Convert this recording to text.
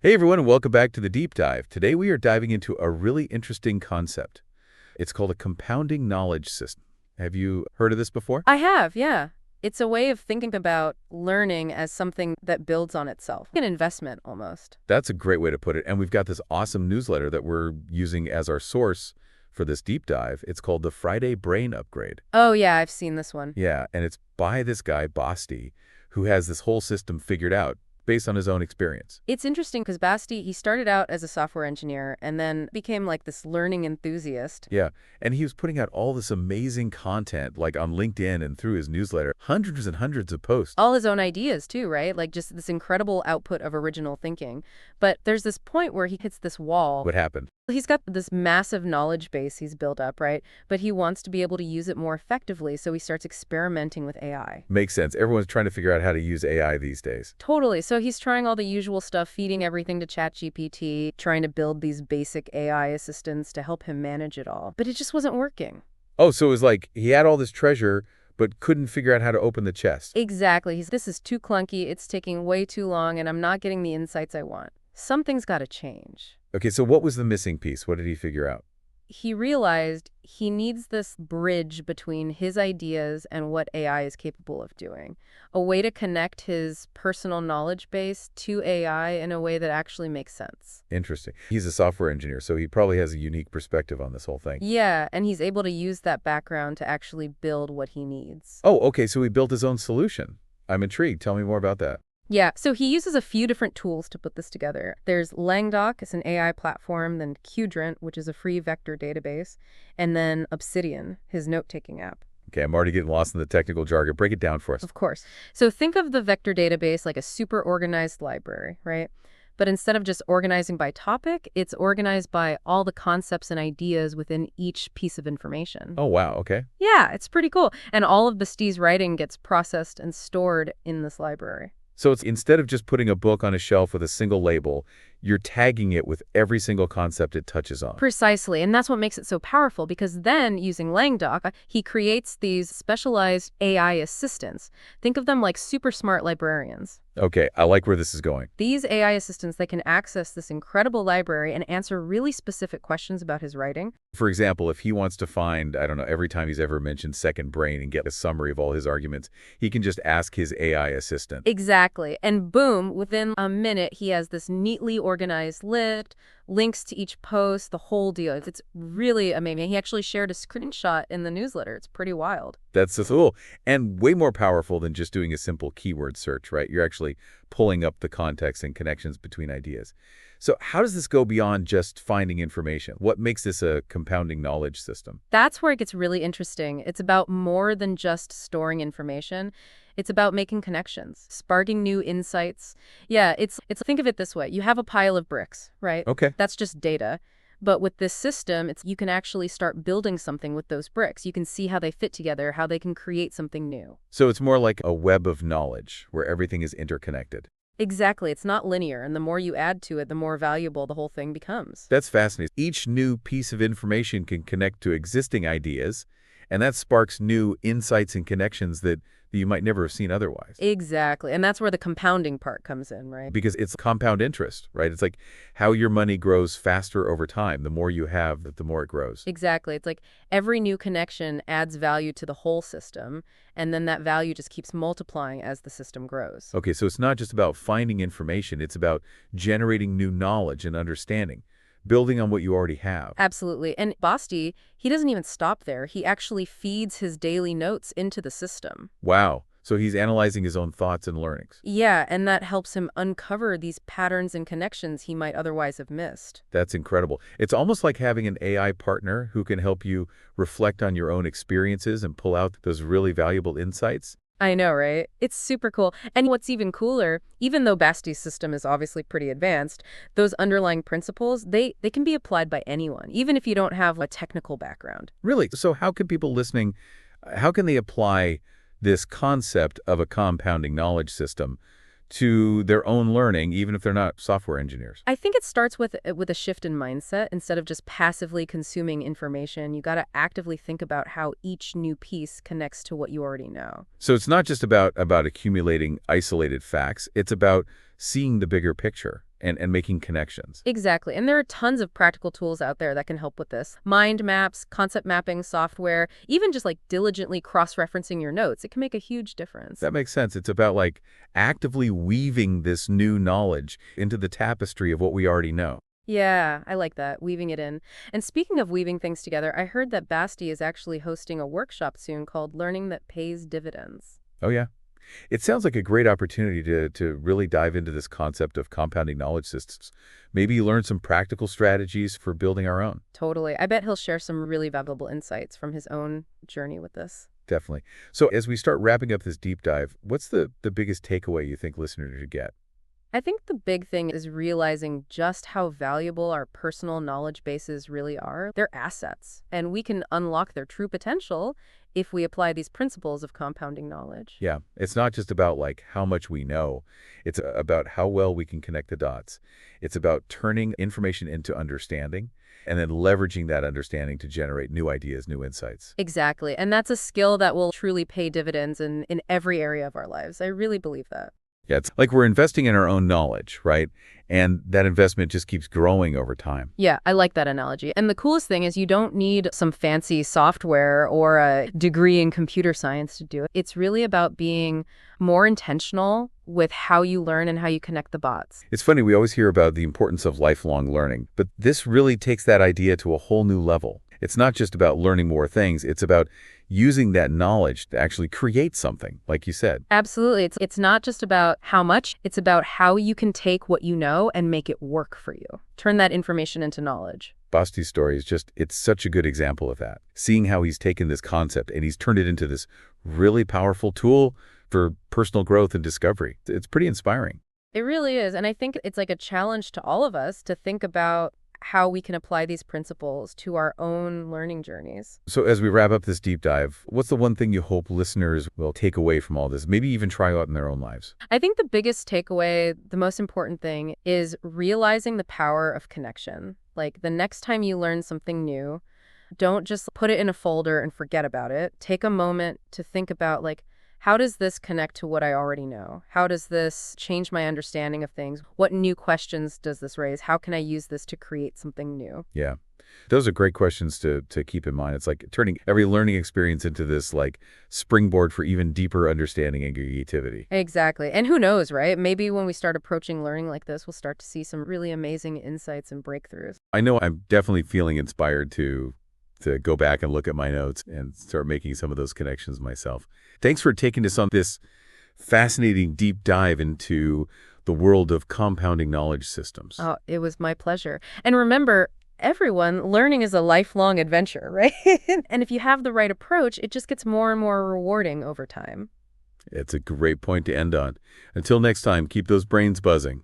Hey everyone, and welcome back to the Deep Dive. Today we are diving into a really interesting concept. It's called a compounding knowledge system. Have you heard of this before? I have, yeah. It's a way of thinking about learning as something that builds on itself. An investment, almost. That's a great way to put it. And we've got this awesome newsletter that we're using as our source for this deep dive. It's called the Friday Brain Upgrade. Oh, yeah, I've seen this one. Yeah, and it's by this guy, Basti, who has this whole system figured out based on his own experience. It's interesting because Basti, he started out as a software engineer and then became like this learning enthusiast. Yeah, and he was putting out all this amazing content, like on LinkedIn and through his newsletter, hundreds and hundreds of posts. All his own ideas, too, right? Like just this incredible output of original thinking. But there's this point where he hits this wall. What happened? He's got this massive knowledge base he's built up, right? But he wants to be able to use it more effectively, so he starts experimenting with AI. Makes sense. Everyone's trying to figure out how to use AI these days. Totally. So he's trying all the usual stuff, feeding everything to ChatGPT, trying to build these basic AI assistants to help him manage it all. But it just wasn't working. Oh, so it was like he had all this treasure, but couldn't figure out how to open the chest. Exactly. This is too clunky, it's taking way too long, and I'm not getting the insights I want. Something's got to change. Okay, so what was the missing piece? What did he figure out? He realized he needs this bridge between his ideas and what AI is capable of doing. A way to connect his personal knowledge base to AI in a way that actually makes sense. Interesting. He's a software engineer, so he probably has a unique perspective on this whole thing. Yeah, and he's able to use that background to actually build what he needs. Oh, okay, so he built his own solution. I'm intrigued. Tell me more about that. Yeah, so he uses a few different tools to put this together. There's LangDoc, it's an AI platform, then Qdrant, which is a free vector database, and then Obsidian, his note-taking app. Okay, I'm already getting lost in the technical jargon. Break it down for us. Of course. So think of the vector database like a super organized library, right? But instead of just organizing by topic, it's organized by all the concepts and ideas within each piece of information. Oh, wow, okay. Yeah, it's pretty cool. And all of Basti's writing gets processed and stored in this library. So it's instead of just putting a book on a shelf with a single label, you're tagging it with every single concept it touches on. Precisely, and that's what makes it so powerful, because then, using LangDoc, he creates these specialized AI assistants. Think of them like super smart librarians. Okay, I like where this is going. These AI assistants, they can access this incredible library and answer really specific questions about his writing. For example, if he wants to find, I don't know, every time he's ever mentioned second brain and get a summary of all his arguments, he can just ask his AI assistant. Exactly, and boom, within a minute, he has this neatly organized list, links to each post, the whole deal. It's really amazing. He actually shared a screenshot in the newsletter. It's pretty wild. That's so cool. And way more powerful than just doing a simple keyword search, right? You're actually pulling up the context and connections between ideas. So how does this go beyond just finding information? What makes this a compounding knowledge system? That's where it gets really interesting. It's about more than just storing information. It's about making connections, sparking new insights. Yeah, it's think of it this way. You have a pile of bricks, right? Okay. That's just data. But with this system, you can actually start building something with those bricks. You can see how they fit together, how they can create something new. So it's more like a web of knowledge where everything is interconnected. Exactly. It's not linear, and the more you add to it, the more valuable the whole thing becomes. That's fascinating. Each new piece of information can connect to existing ideas, and that sparks new insights and connections that you might never have seen otherwise. Exactly. And that's where the compounding part comes in, right? Because it's compound interest, right? It's like how your money grows faster over time. The more you have, the more it grows. Exactly. It's like every new connection adds value to the whole system, and then that value just keeps multiplying as the system grows. Okay, so it's not just about finding information. It's about generating new knowledge and understanding, building on what you already have. Absolutely. And Basti, he doesn't even stop there. He actually feeds his daily notes into the system. Wow. So he's analyzing his own thoughts and learnings. Yeah, and that helps him uncover these patterns and connections he might otherwise have missed. That's incredible. It's almost like having an AI partner who can help you reflect on your own experiences and pull out those really valuable insights. I know, right? It's super cool. And what's even cooler, even though Basti's system is obviously pretty advanced, those underlying principles, they can be applied by anyone, even if you don't have a technical background. Really? So how can people listening, how can they apply this concept of a compounding knowledge system to their own learning, even if they're not software engineers? I think it starts with a shift in mindset. Instead of just passively consuming information, you got to actively think about how each new piece connects to what you already know. So it's not just about accumulating isolated facts. It's about seeing the bigger picture and making connections. Exactly. And there are tons of practical tools out there that can help with this. Mind maps, concept mapping software, even just like diligently cross-referencing your notes. It can make a huge difference. That makes sense. It's about like actively weaving this new knowledge into the tapestry of what we already know. Yeah, I like that, weaving it in. And speaking of weaving things together, I heard that Basti is actually hosting a workshop soon called Learning That Pays Dividends. Oh, yeah. It sounds like a great opportunity to really dive into this concept of compounding knowledge systems. Maybe learn some practical strategies for building our own. Totally. I bet he'll share some really valuable insights from his own journey with this. Definitely. So as we start wrapping up this deep dive, what's the biggest takeaway you think listeners should get? I think the big thing is realizing just how valuable our personal knowledge bases really are. They're assets, and we can unlock their true potential if we apply these principles of compounding knowledge. Yeah, it's not just about like how much we know. It's about how well we can connect the dots. It's about turning information into understanding and then leveraging that understanding to generate new ideas, new insights. Exactly. And that's a skill that will truly pay dividends in every area of our lives. I really believe that. Yeah, it's like we're investing in our own knowledge, right? And that investment just keeps growing over time. Yeah, I like that analogy. And the coolest thing is you don't need some fancy software or a degree in computer science to do it. It's really about being more intentional with how you learn and how you connect the dots. It's funny, we always hear about the importance of lifelong learning, but this really takes that idea to a whole new level. It's not just about learning more things, it's about using that knowledge to actually create something, like you said. Absolutely. It's not just about how much, it's about how you can take what you know and make it work for you. Turn that information into knowledge. Basti's story is it's such a good example of that. Seeing how he's taken this concept and he's turned it into this really powerful tool for personal growth and discovery. It's pretty inspiring. It really is. And I think it's like a challenge to all of us to think about how we can apply these principles to our own learning journeys. So as we wrap up this deep dive, what's the one thing you hope listeners will take away from all this, maybe even try out in their own lives? I think the biggest takeaway, the most important thing, is realizing the power of connection. Like the next time you learn something new, don't just put it in a folder and forget about it. Take a moment to think about like, how does this connect to what I already know? How does this change my understanding of things? What new questions does this raise? How can I use this to create something new? Yeah. Those are great questions to keep in mind. It's like turning every learning experience into this like springboard for even deeper understanding and creativity. Exactly. And who knows, right? Maybe when we start approaching learning like this, we'll start to see some really amazing insights and breakthroughs. I know I'm definitely feeling inspired to go back and look at my notes and start making some of those connections myself. Thanks for taking us on this fascinating deep dive into the world of compounding knowledge systems. Oh, it was my pleasure. And remember, everyone, learning is a lifelong adventure, right? And if you have the right approach, it just gets more and more rewarding over time. It's a great point to end on. Until next time, keep those brains buzzing.